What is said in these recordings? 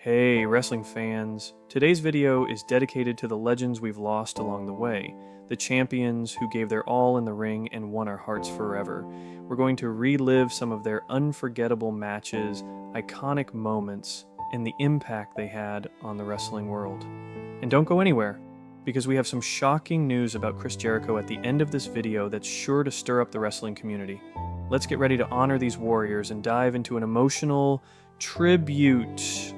Hey, wrestling fans. Today's video is dedicated to the legends we've lost along the way, the champions who gave their all in the ring and won our hearts forever. We're going to relive some of their unforgettable matches, iconic moments, and the impact they had on the wrestling world. And don't go anywhere, because we have some shocking news about Chris Jericho at the end of this video that's sure to stir up the wrestling community. Let's get ready to honor these warriors and dive into an emotional tribute.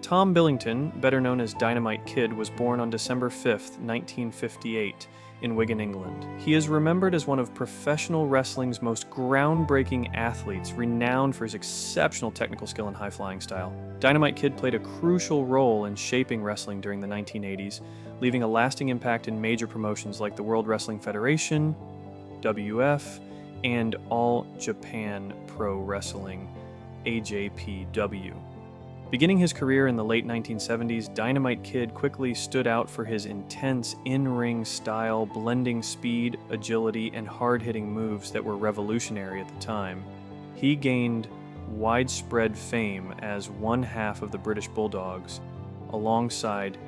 Tom Billington, better known as Dynamite Kid, was born on December 5th, 1958, in Wigan, England. He is remembered as one of professional wrestling's most groundbreaking athletes, renowned for his exceptional technical skill and high-flying style. Dynamite Kid played a crucial role in shaping wrestling during the 1980s, leaving a lasting impact in major promotions like the World Wrestling Federation, WF, and All Japan Pro Wrestling, AJPW. Beginning his career in the late 1970s, Dynamite Kid quickly stood out for his intense in-ring style, blending speed, agility, and hard-hitting moves that were revolutionary at the time. He gained widespread fame as one half of the British Bulldogs, alongside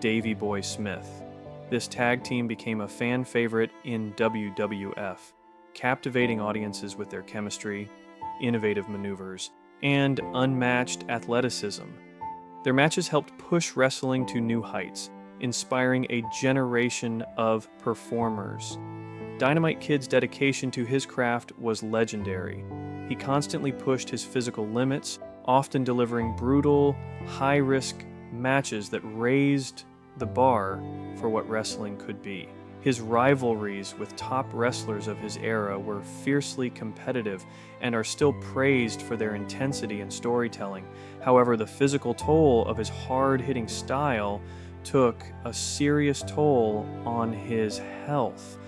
Davey Boy Smith. This tag team became a fan favorite in WWF, captivating audiences with their chemistry, innovative maneuvers, and unmatched athleticism. Their matches helped push wrestling to new heights, inspiring a generation of performers. Dynamite Kid's dedication to his craft was legendary. He constantly pushed his physical limits, often delivering brutal, high-risk matches that raised the bar for what wrestling could be. His rivalries with top wrestlers of his era were fiercely competitive and are still praised for their intensity and storytelling. However, the physical toll of his hard-hitting style took a serious toll on his health.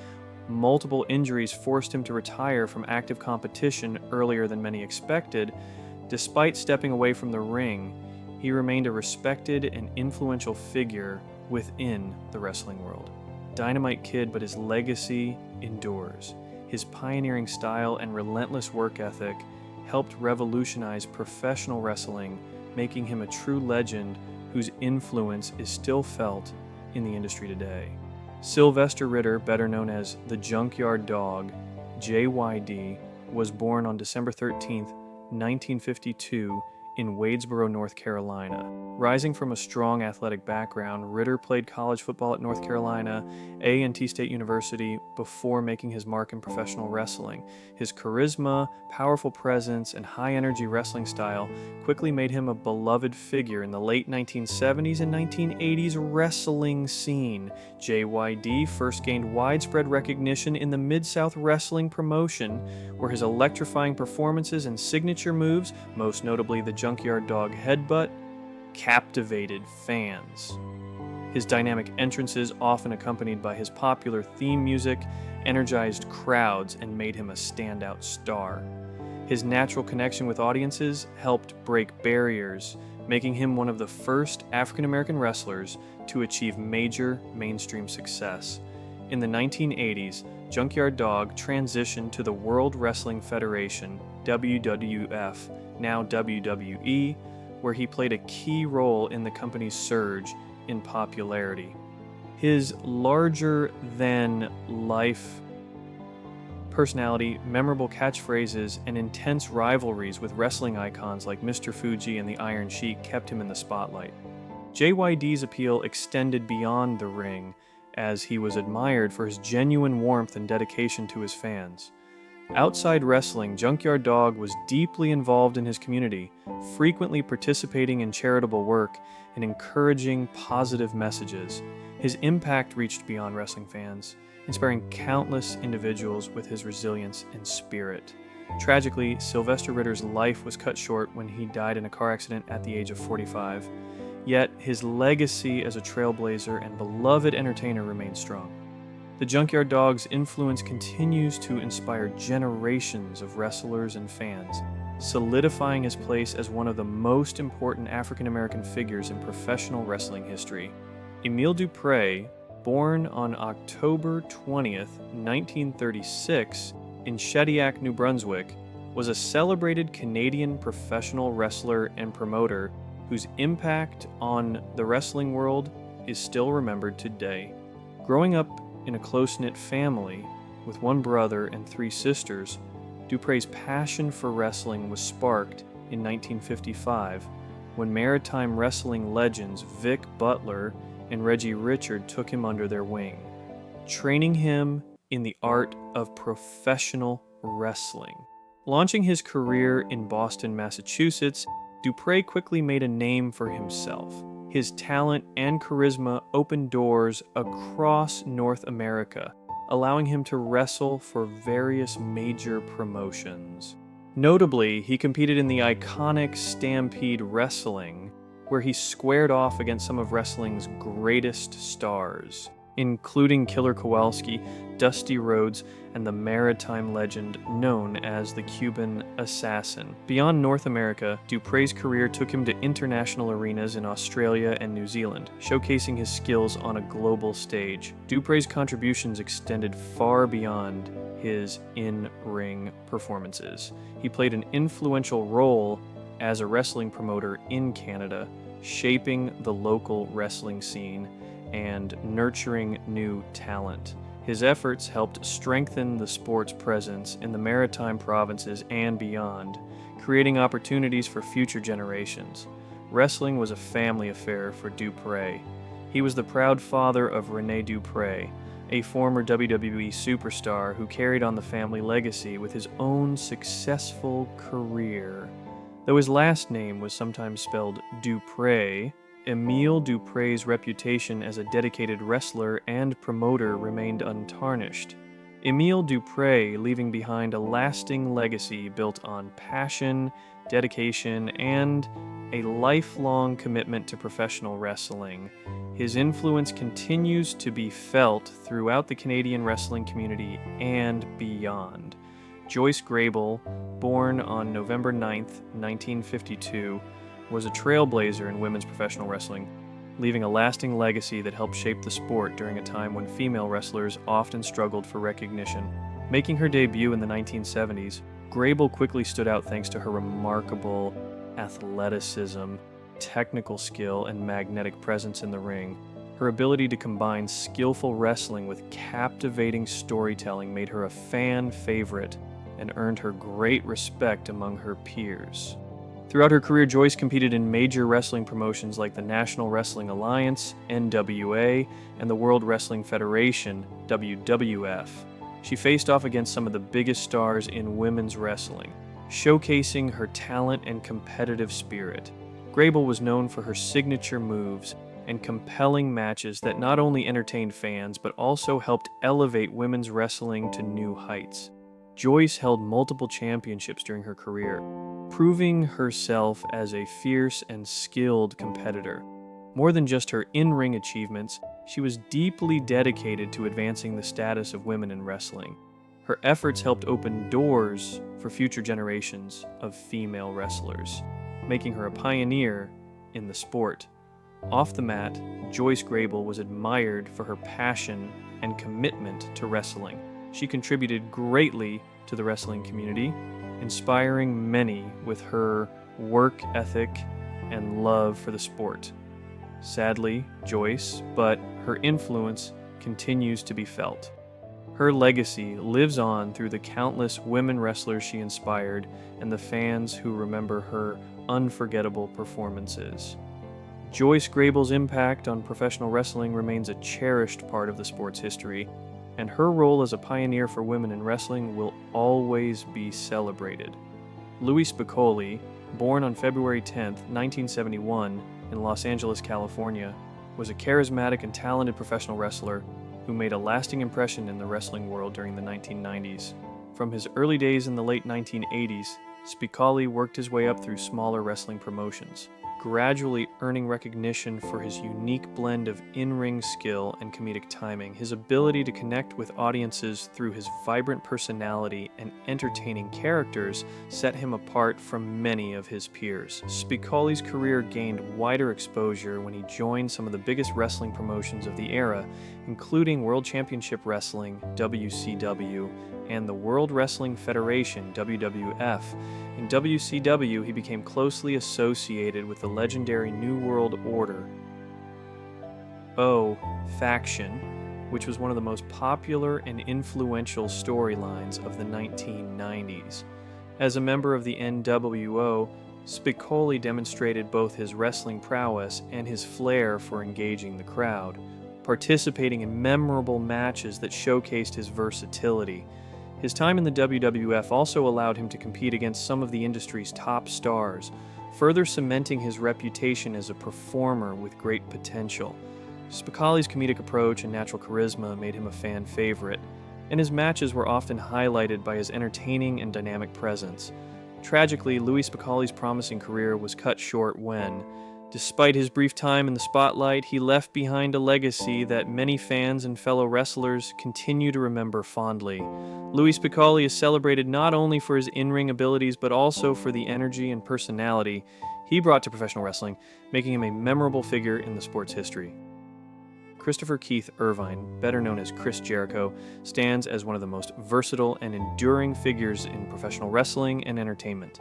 Multiple injuries forced him to retire from active competition earlier than many expected. Despite stepping away from the ring, he remained a respected and influential figure within the wrestling world. Dynamite Kid, but his legacy endures. His pioneering style and relentless work ethic helped revolutionize professional wrestling, making him a true legend whose influence is still felt in the industry today. Sylvester Ritter, better known as the Junkyard Dog, JYD, was born on December 13, 1952, in Wadesboro, North Carolina. Rising from a strong athletic background, Ritter played college football at North Carolina A&T State University before making his mark in professional wrestling. His charisma, powerful presence, and high-energy wrestling style quickly made him a beloved figure in the late 1970s and 1980s wrestling scene. JYD first gained widespread recognition in the Mid-South Wrestling promotion, where his electrifying performances and signature moves, most notably the Junkyard Dog headbutt, captivated fans. His dynamic entrances, often accompanied by his popular theme music, energized crowds and made him a standout star. His natural connection with audiences helped break barriers, making him one of the first African-American wrestlers to achieve major mainstream success. In the 1980s, Junkyard Dog transitioned to the World Wrestling Federation, WWF, now WWE, where he played a key role in the company's surge in popularity. His larger-than-life personality, memorable catchphrases, and intense rivalries with wrestling icons like Mr. Fuji and the Iron Sheik kept him in the spotlight. JYD's appeal extended beyond the ring, as he was admired for his genuine warmth and dedication to his fans. Outside wrestling, Junkyard Dog was deeply involved in his community, frequently participating in charitable work and encouraging positive messages. His impact reached beyond wrestling fans, inspiring countless individuals with his resilience and spirit. Tragically, Sylvester Ritter's life was cut short when he died in a car accident at the age of 45. Yet, his legacy as a trailblazer and beloved entertainer remains strong. The Junkyard Dog's influence continues to inspire generations of wrestlers and fans, solidifying his place as one of the most important African-American figures in professional wrestling history. Emil Dup Prey, born on October 20th, 1936, in Shediac, New Brunswick, was a celebrated Canadian professional wrestler and promoter whose impact on the wrestling world is still remembered today. Growing up in a close-knit family with one brother and 3 sisters, Dup Prey's passion for wrestling was sparked in 1955 when maritime wrestling legends Vic Butler and Reggie Richard took him under their wing, training him in the art of professional wrestling. Launching his career in Boston, Massachusetts, Dup Prey quickly made a name for himself. His talent and charisma opened doors across North America, allowing him to wrestle for various major promotions. Notably, he competed in the iconic Stampede Wrestling, where he squared off against some of wrestling's greatest stars, including Killer Kowalski, Dusty Rhodes, and the maritime legend known as the Cuban Assassin. Beyond North America, Dup Prey's career took him to international arenas in Australia and New Zealand, showcasing his skills on a global stage. Dup Prey's contributions extended far beyond his in-ring performances. He played an influential role as a wrestling promoter in Canada, shaping the local wrestling scene and nurturing new talent. His efforts helped strengthen the sport's presence in the maritime provinces and beyond, creating opportunities for future generations. Wrestling was a family affair for Dup Prey. He was the proud father of Rene Dup Prey, a former WWE superstar who carried on the family legacy with his own successful career. Though his last name was sometimes spelled Dup Prey, Emil Dup Prey's reputation as a dedicated wrestler and promoter remained untarnished. Emil Dup Prey leaving behind a lasting legacy built on passion, dedication, and a lifelong commitment to professional wrestling. His influence continues to be felt throughout the Canadian wrestling community and beyond. Joyce Greybel, born on November 9, 1952, was a trailblazer in women's professional wrestling, leaving a lasting legacy that helped shape the sport during a time when female wrestlers often struggled for recognition. Making her debut in the 1970s, Greybel quickly stood out thanks to her remarkable athleticism, technical skill, and magnetic presence in the ring. Her ability to combine skillful wrestling with captivating storytelling made her a fan favorite and earned her great respect among her peers. Throughout her career, Joyce competed in major wrestling promotions like the National Wrestling Alliance, NWA, and the World Wrestling Federation, WWF. She faced off against some of the biggest stars in women's wrestling, showcasing her talent and competitive spirit. Greybel was known for her signature moves and compelling matches that not only entertained fans but also helped elevate women's wrestling to new heights. Joyce held multiple championships during her career, proving herself as a fierce and skilled competitor. More than just her in-ring achievements, she was deeply dedicated to advancing the status of women in wrestling. Her efforts helped open doors for future generations of female wrestlers, making her a pioneer in the sport. Off the mat, Joyce Greybel was admired for her passion and commitment to wrestling. She contributed greatly to the wrestling community, inspiring many with her work ethic and love for the sport. Sadly, Joyce, but her influence continues to be felt. Her legacy lives on through the countless women wrestlers she inspired and the fans who remember her unforgettable performances. Joyce Greybel's impact on professional wrestling remains a cherished part of the sport's history, and her role as a pioneer for women in wrestling will always be celebrated. Louis Spoli, born on February 10, 1971, in Los Angeles, California, was a charismatic and talented professional wrestler who made a lasting impression in the wrestling world during the 1990s. From his early days in the late 1980s, Spoli worked his way up through smaller wrestling promotions, gradually earning recognition for his unique blend of in-ring skill and comedic timing. His ability to connect with audiences through his vibrant personality and entertaining characters set him apart from many of his peers. Spoli's career gained wider exposure when he joined some of the biggest wrestling promotions of the era, including World Championship Wrestling, WCW, and the World Wrestling Federation, WWF. In WCW, he became closely associated with the legendary New World Order faction, which was one of the most popular and influential storylines of the 1990s. As a member of the NWO, Spoli demonstrated both his wrestling prowess and his flair for engaging the crowd, participating in memorable matches that showcased his versatility. His time in the WWF also allowed him to compete against some of the industry's top stars, further cementing his reputation as a performer with great potential. Spicoli's comedic approach and natural charisma made him a fan favorite, and his matches were often highlighted by his entertaining and dynamic presence. Tragically, Louis Spicoli's promising career was cut short when, despite his brief time in the spotlight, he left behind a legacy that many fans and fellow wrestlers continue to remember fondly. Louis Spicoli is celebrated not only for his in-ring abilities but also for the energy and personality he brought to professional wrestling, making him a memorable figure in the sport's history. Christopher Keith Irvine, better known as Chris Jericho, stands as one of the most versatile and enduring figures in professional wrestling and entertainment.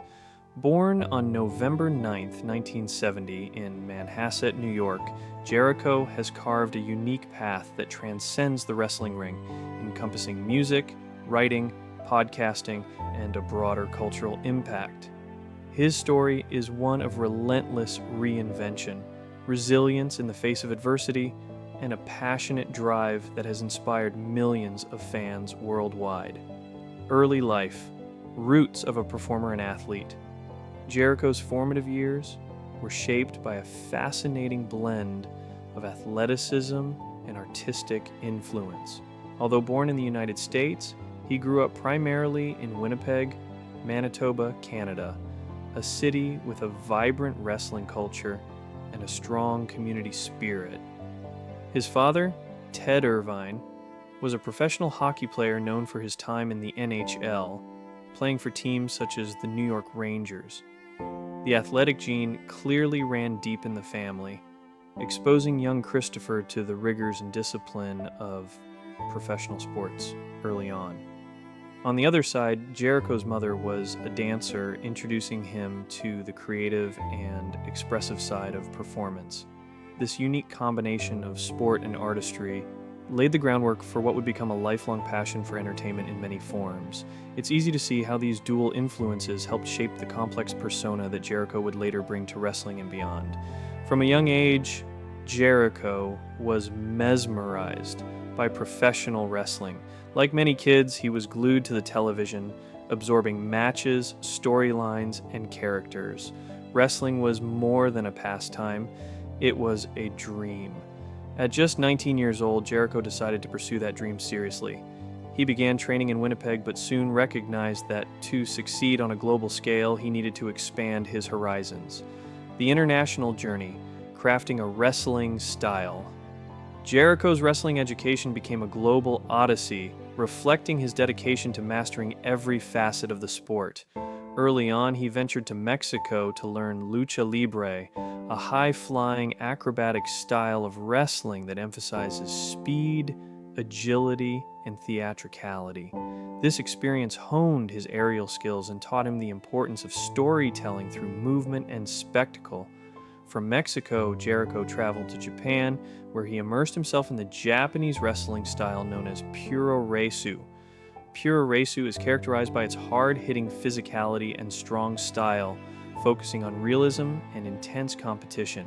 Born on November 9, 1970 in Manhasset, New York, Jericho has carved a unique path that transcends the wrestling ring, encompassing music, writing, podcasting, and a broader cultural impact. His story is one of relentless reinvention, resilience in the face of adversity, and a passionate drive that has inspired millions of fans worldwide. Early life, roots of a performer and athlete. Jericho's formative years were shaped by a fascinating blend of athleticism and artistic influence. Although born in the United States, he grew up primarily in Winnipeg, Manitoba, Canada, a city with a vibrant wrestling culture and a strong community spirit. His father, Ted Irvine, was a professional hockey player known for his time in the NHL, playing for teams such as the New York Rangers. The athletic gene clearly ran deep in the family, exposing young Christopher to the rigors and discipline of professional sports early on. On the other side, Jericho's mother was a dancer, introducing him to the creative and expressive side of performance. This unique combination of sport and artistry laid the groundwork for what would become a lifelong passion for entertainment in many forms. It's easy to see how these dual influences helped shape the complex persona that Jericho would later bring to wrestling and beyond. From a young age, Jericho was mesmerized by professional wrestling. Like many kids, he was glued to the television, absorbing matches, storylines, and characters. Wrestling was more than a pastime. It was a dream. At just 19 years old, Jericho decided to pursue that dream seriously. He began training in Winnipeg, but soon recognized that to succeed on a global scale, he needed to expand his horizons. The international journey, crafting a wrestling style. Jericho's wrestling education became a global odyssey, reflecting his dedication to mastering every facet of the sport. Early on, he ventured to Mexico to learn lucha libre, a high-flying, acrobatic style of wrestling that emphasizes speed, agility, and theatricality. This experience honed his aerial skills and taught him the importance of storytelling through movement and spectacle. From Mexico, Jericho traveled to Japan, where he immersed himself in the Japanese wrestling style known as puroresu. Puroresu is characterized by its hard-hitting physicality and strong style, focusing on realism and intense competition.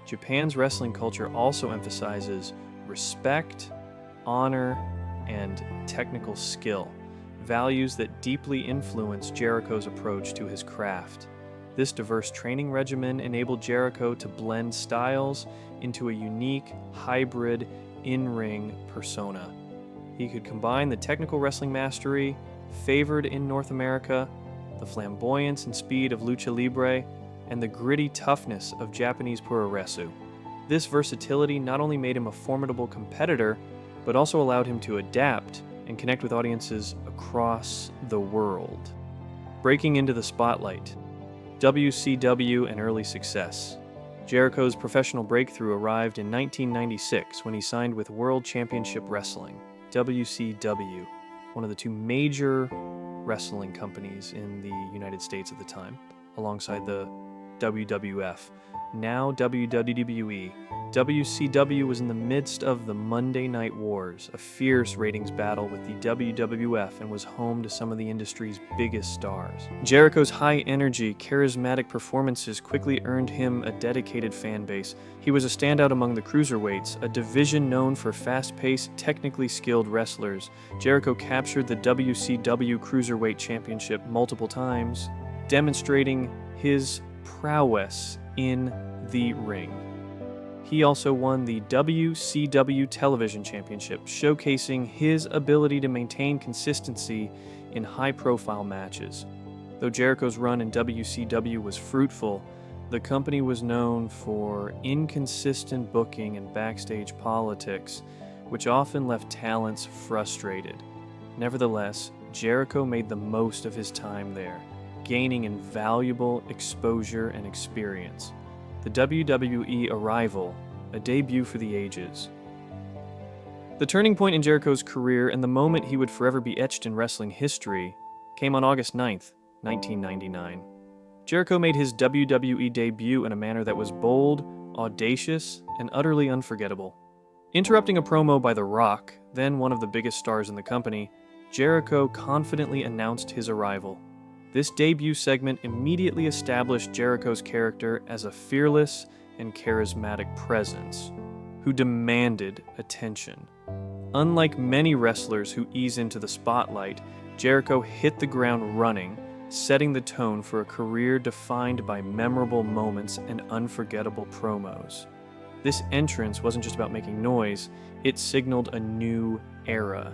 Japan's wrestling culture also emphasizes respect, honor, and technical skill, values that deeply influence Jericho's approach to his craft. This diverse training regimen enabled Jericho to blend styles into a unique, hybrid, in-ring persona. He could combine the technical wrestling mastery, favored in North America, the flamboyance and speed of lucha libre, and the gritty toughness of Japanese puroresu. This versatility not only made him a formidable competitor, but also allowed him to adapt and connect with audiences across the world. Breaking into the spotlight, WCW and early success. Jericho's professional breakthrough arrived in 1996 when he signed with World Championship Wrestling, WCW. one of the two major wrestling companies in the United States at the time, alongside the WWF, now WWE. WCW was in the midst of the Monday Night Wars, a fierce ratings battle with the WWF, and was home to some of the industry's biggest stars. Jericho's high-energy, charismatic performances quickly earned him a dedicated fan base. He was a standout among the cruiserweights, a division known for fast-paced, technically skilled wrestlers. Jericho captured the WCW Cruiserweight Championship multiple times, demonstrating his prowess in the ring. He also won the WCW Television Championship, showcasing his ability to maintain consistency in high-profile matches. Though Jericho's run in WCW was fruitful, the company was known for inconsistent booking and backstage politics, which often left talents frustrated. Nevertheless, Jericho made the most of his time there, gaining invaluable exposure and experience. The WWE Arrival, a debut for the ages. The turning point in Jericho's career and the moment he would forever be etched in wrestling history came on August 9th, 1999. Jericho made his WWE debut in a manner that was bold, audacious, and utterly unforgettable. Interrupting a promo by The Rock, then one of the biggest stars in the company, Jericho confidently announced his arrival. This debut segment immediately established Jericho's character as a fearless and charismatic presence who demanded attention. Unlike many wrestlers who ease into the spotlight, Jericho hit the ground running, setting the tone for a career defined by memorable moments and unforgettable promos. This entrance wasn't just about making noise, it signaled a new era.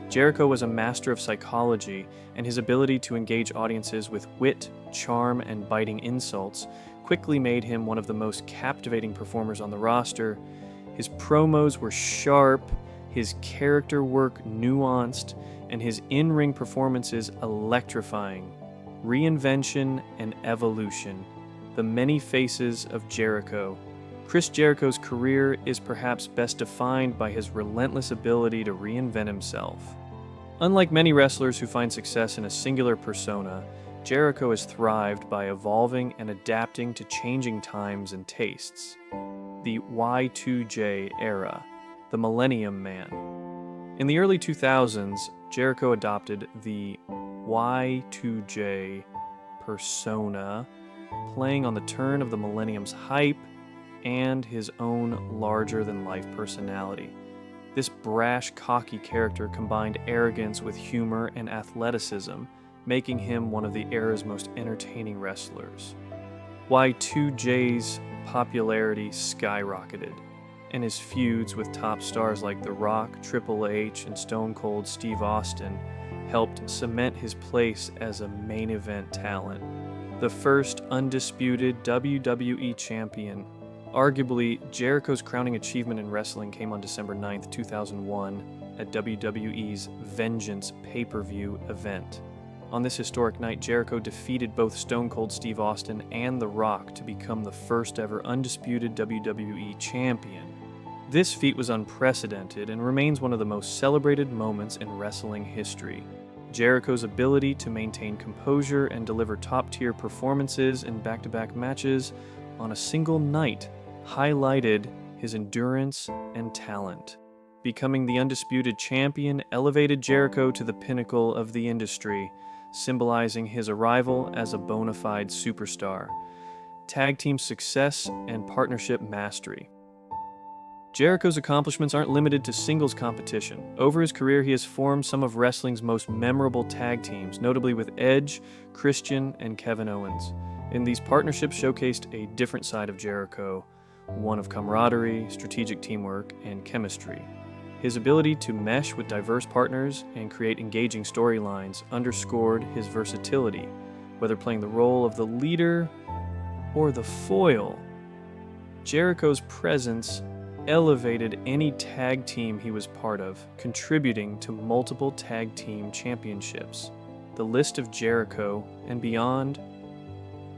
Jericho was a master of psychology, and his ability to engage audiences with wit, charm, and biting insults quickly made him one of the most captivating performers on the roster. His promos were sharp, his character work nuanced, and his in-ring performances electrifying. Reinvention and evolution. The many faces of Jericho. Chris Jericho's career is perhaps best defined by his relentless ability to reinvent himself. Unlike many wrestlers who find success in a singular persona, Jericho has thrived by evolving and adapting to changing times and tastes. The Y2J Era, the Millennium Man. In the early 2000s, Jericho adopted the Y2J persona, playing on the turn of the Millennium's hype and his own larger-than-life personality. This brash, cocky character combined arrogance with humor and athleticism, making him one of the era's most entertaining wrestlers. Y2J's popularity skyrocketed, and his feuds with top stars like The Rock, Triple H, and Stone Cold Steve Austin helped cement his place as a main event talent. The first undisputed WWE champion. Arguably, Jericho's crowning achievement in wrestling came on December 9th, 2001 at WWE's Vengeance pay-per-view event. On this historic night, Jericho defeated both Stone Cold Steve Austin and The Rock to become the first ever undisputed WWE champion. This feat was unprecedented and remains one of the most celebrated moments in wrestling history. Jericho's ability to maintain composure and deliver top-tier performances in back-to-back matches on a single night highlighted his endurance and talent. Becoming the undisputed champion elevated Jericho to the pinnacle of the industry, symbolizing his arrival as a bona fide superstar. Tag team success and partnership mastery. Jericho's accomplishments aren't limited to singles competition. Over his career, he has formed some of wrestling's most memorable tag teams, notably with Edge, Christian, and Kevin Owens. And these partnerships showcased a different side of Jericho, one of camaraderie, strategic teamwork, and chemistry. His ability to mesh with diverse partners and create engaging storylines underscored his versatility, whether playing the role of the leader or the foil. Jericho's presence elevated any tag team he was part of, contributing to multiple tag team championships. The list of Jericho and beyond,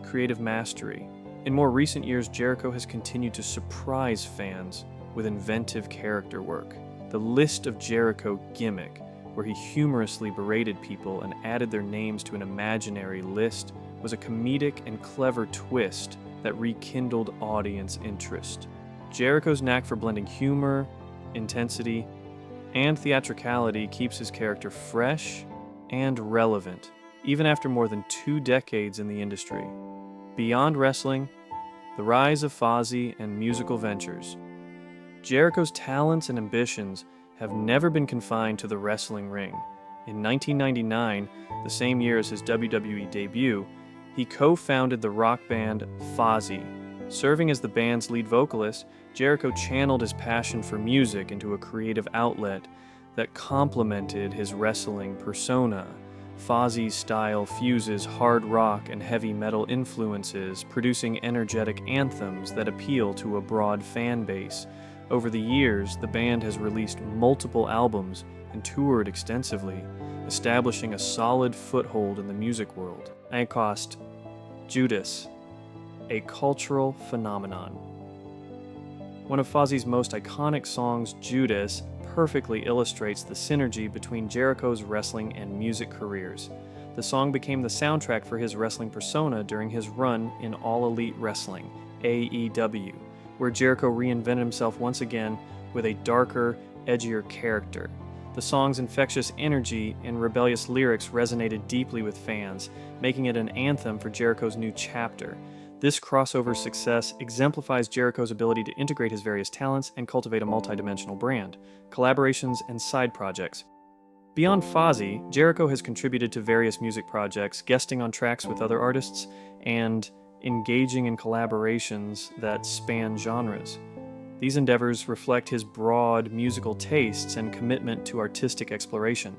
creative mastery. In more recent years, Jericho has continued to surprise fans with inventive character work. The List of Jericho gimmick, where he humorously berated people and added their names to an imaginary list, was a comedic and clever twist that rekindled audience interest. Jericho's knack for blending humor, intensity, and theatricality keeps his character fresh and relevant, even after more than 2 decades in the industry. Beyond wrestling, the rise of Fozzy and musical ventures. Jericho's talents and ambitions have never been confined to the wrestling ring. In 1999, the same year as his WWE debut, he co-founded the rock band Fozzy. Serving as the band's lead vocalist, Jericho channeled his passion for music into a creative outlet that complemented his wrestling persona. Fozzy's style fuses hard rock and heavy metal influences, producing energetic anthems that appeal to a broad fan base. Over the years, the band has released multiple albums and toured extensively, establishing a solid foothold in the music world. Ancost, Judas, a cultural phenomenon. One of Fozzy's most iconic songs, Judas, perfectly illustrates the synergy between Jericho's wrestling and music careers. The song became the soundtrack for his wrestling persona during his run in All Elite Wrestling, AEW, where Jericho reinvented himself once again with a darker, edgier character. The song's infectious energy and rebellious lyrics resonated deeply with fans, making it an anthem for Jericho's new chapter. This crossover success exemplifies Jericho's ability to integrate his various talents and cultivate a multidimensional brand, collaborations, and side projects. Beyond Fozzy, Jericho has contributed to various music projects, guesting on tracks with other artists, and engaging in collaborations that span genres. These endeavors reflect his broad musical tastes and commitment to artistic exploration.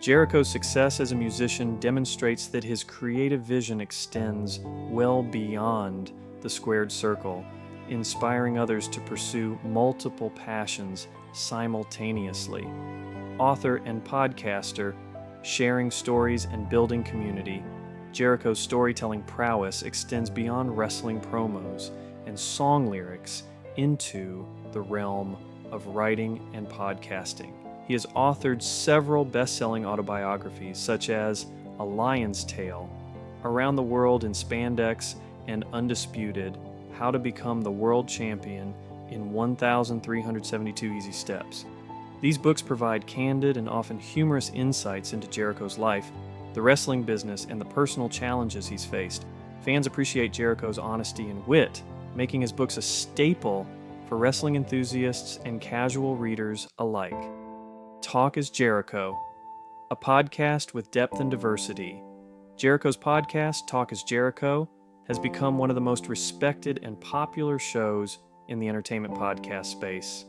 Jericho's success as a musician demonstrates that his creative vision extends well beyond the squared circle, inspiring others to pursue multiple passions simultaneously. Author and podcaster, sharing stories and building community, Jericho's storytelling prowess extends beyond wrestling promos and song lyrics into the realm of writing and podcasting. He has authored several best-selling autobiographies, such as A Lion's Tale, Around the World in Spandex, and Undisputed, How to Become the World Champion in 1,372 Easy Steps. These books provide candid and often humorous insights into Jericho's life, the wrestling business, and the personal challenges he's faced. Fans appreciate Jericho's honesty and wit, making his books a staple for wrestling enthusiasts and casual readers alike. Talk is Jericho, a podcast with depth and diversity. Jericho's podcast, Talk is Jericho, has become one of the most respected and popular shows in the entertainment podcast space.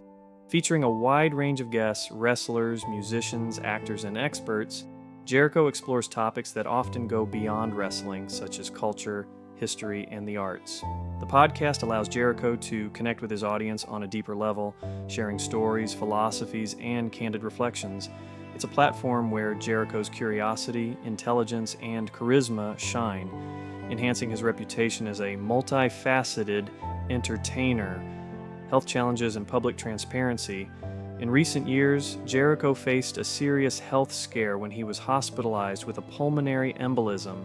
Featuring a wide range of guests, wrestlers, musicians, actors, and experts, Jericho explores topics that often go beyond wrestling, such as culture, history, and the arts. The podcast allows Jericho to connect with his audience on a deeper level, sharing stories, philosophies, and candid reflections. It's a platform where Jericho's curiosity, intelligence, and charisma shine, enhancing his reputation as a multifaceted entertainer. Health challenges and public transparency. In recent years, Jericho faced a serious health scare when he was hospitalized with a pulmonary embolism,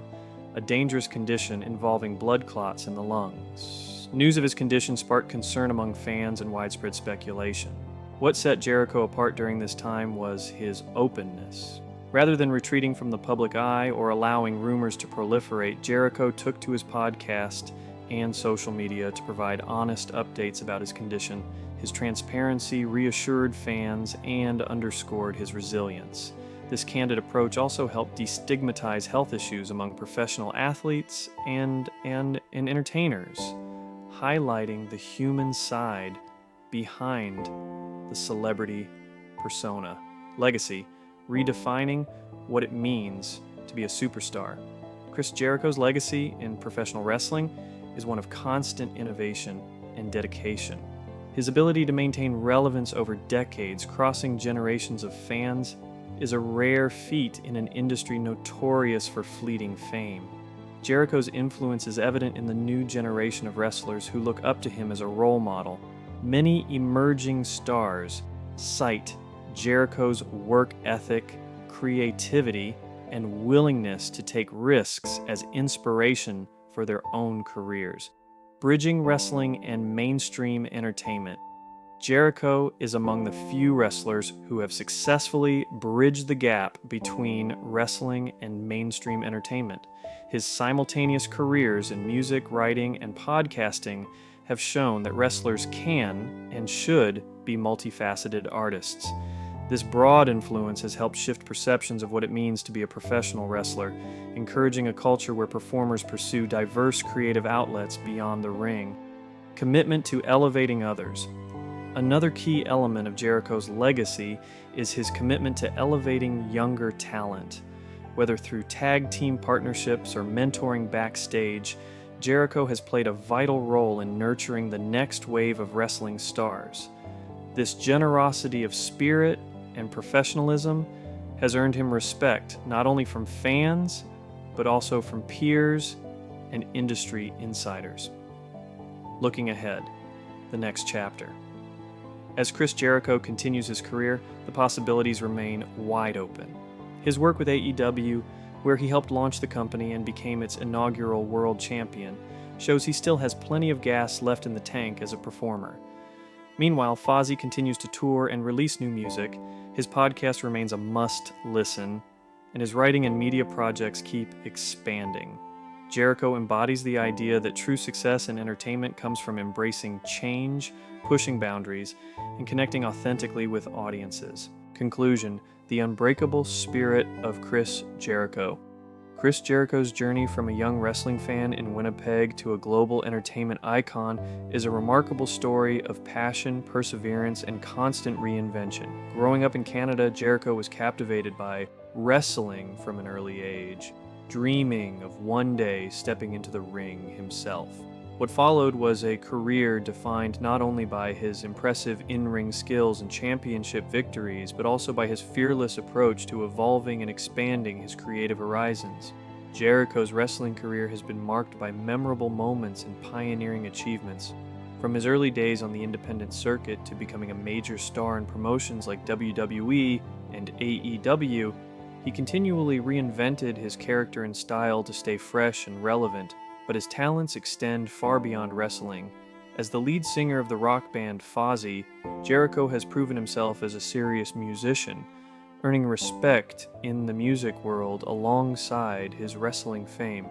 a dangerous condition involving blood clots in the lungs. News of his condition sparked concern among fans and widespread speculation. What set Jericho apart during this time was his openness. Rather than retreating from the public eye or allowing rumors to proliferate, Jericho took to his podcast and social media to provide honest updates about his condition. His transparency reassured fans and underscored his resilience. This candid approach also helped destigmatize health issues among professional athletes and entertainers, highlighting the human side behind the celebrity persona. Legacy, redefining what it means to be a superstar. Chris Jericho's legacy in professional wrestling is one of constant innovation and dedication. His ability to maintain relevance over decades, crossing generations of fans, is a rare feat in an industry notorious for fleeting fame. Jericho's influence is evident in the new generation of wrestlers who look up to him as a role model. Many emerging stars cite Jericho's work ethic, creativity, and willingness to take risks as inspiration for their own careers. Bridging wrestling and mainstream entertainment, Jericho is among the few wrestlers who have successfully bridged the gap between wrestling and mainstream entertainment. His simultaneous careers in music, writing, and podcasting have shown that wrestlers can and should be multifaceted artists. This broad influence has helped shift perceptions of what it means to be a professional wrestler, encouraging a culture where performers pursue diverse creative outlets beyond the ring. Commitment to elevating others. Another key element of Jericho's legacy is his commitment to elevating younger talent. Whether through tag team partnerships or mentoring backstage, Jericho has played a vital role in nurturing the next wave of wrestling stars. This generosity of spirit and professionalism has earned him respect not only from fans, but also from peers and industry insiders. Looking ahead, the next chapter. As Chris Jericho continues his career, the possibilities remain wide open. His work with AEW, where he helped launch the company and became its inaugural world champion, shows he still has plenty of gas left in the tank as a performer. Meanwhile, Fozzy continues to tour and release new music, his podcast remains a must-listen, and his writing and media projects keep expanding. Jericho embodies the idea that true success in entertainment comes from embracing change, pushing boundaries, and connecting authentically with audiences. Conclusion: the unbreakable spirit of Chris Jericho. Chris Jericho's journey from a young wrestling fan in Winnipeg to a global entertainment icon is a remarkable story of passion, perseverance, and constant reinvention. Growing up in Canada, Jericho was captivated by wrestling from an early age, dreaming of one day stepping into the ring himself. What followed was a career defined not only by his impressive in-ring skills and championship victories, but also by his fearless approach to evolving and expanding his creative horizons. Jericho's wrestling career has been marked by memorable moments and pioneering achievements. From his early days on the independent circuit to becoming a major star in promotions like WWE and AEW, he continually reinvented his character and style to stay fresh and relevant. But his talents extend far beyond wrestling. As the lead singer of the rock band Fozzy, Jericho has proven himself as a serious musician, earning respect in the music world alongside his wrestling fame.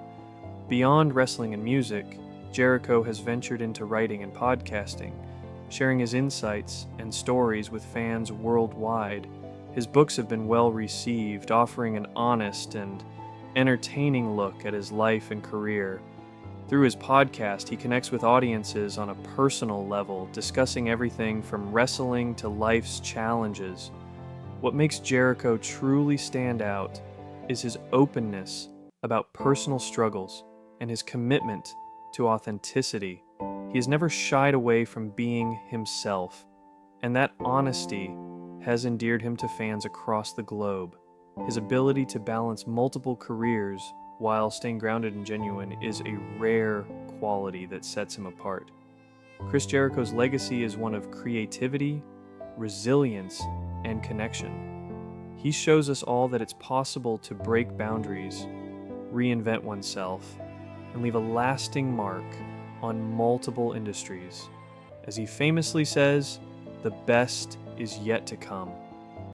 Beyond wrestling and music, Jericho has ventured into writing and podcasting, sharing his insights and stories with fans worldwide. His books have been well received, offering an honest and entertaining look at his life and career. Through his podcast, he connects with audiences on a personal level, discussing everything from wrestling to life's challenges. What makes Jericho truly stand out is his openness about personal struggles and his commitment to authenticity. He has never shied away from being himself, and that honesty has endeared him to fans across the globe. His ability to balance multiple careers while staying grounded and genuine is a rare quality that sets him apart. Chris Jericho's legacy is one of creativity, resilience, and connection. He shows us all that it's possible to break boundaries, reinvent oneself, and leave a lasting mark on multiple industries. As he famously says, the best is yet to come.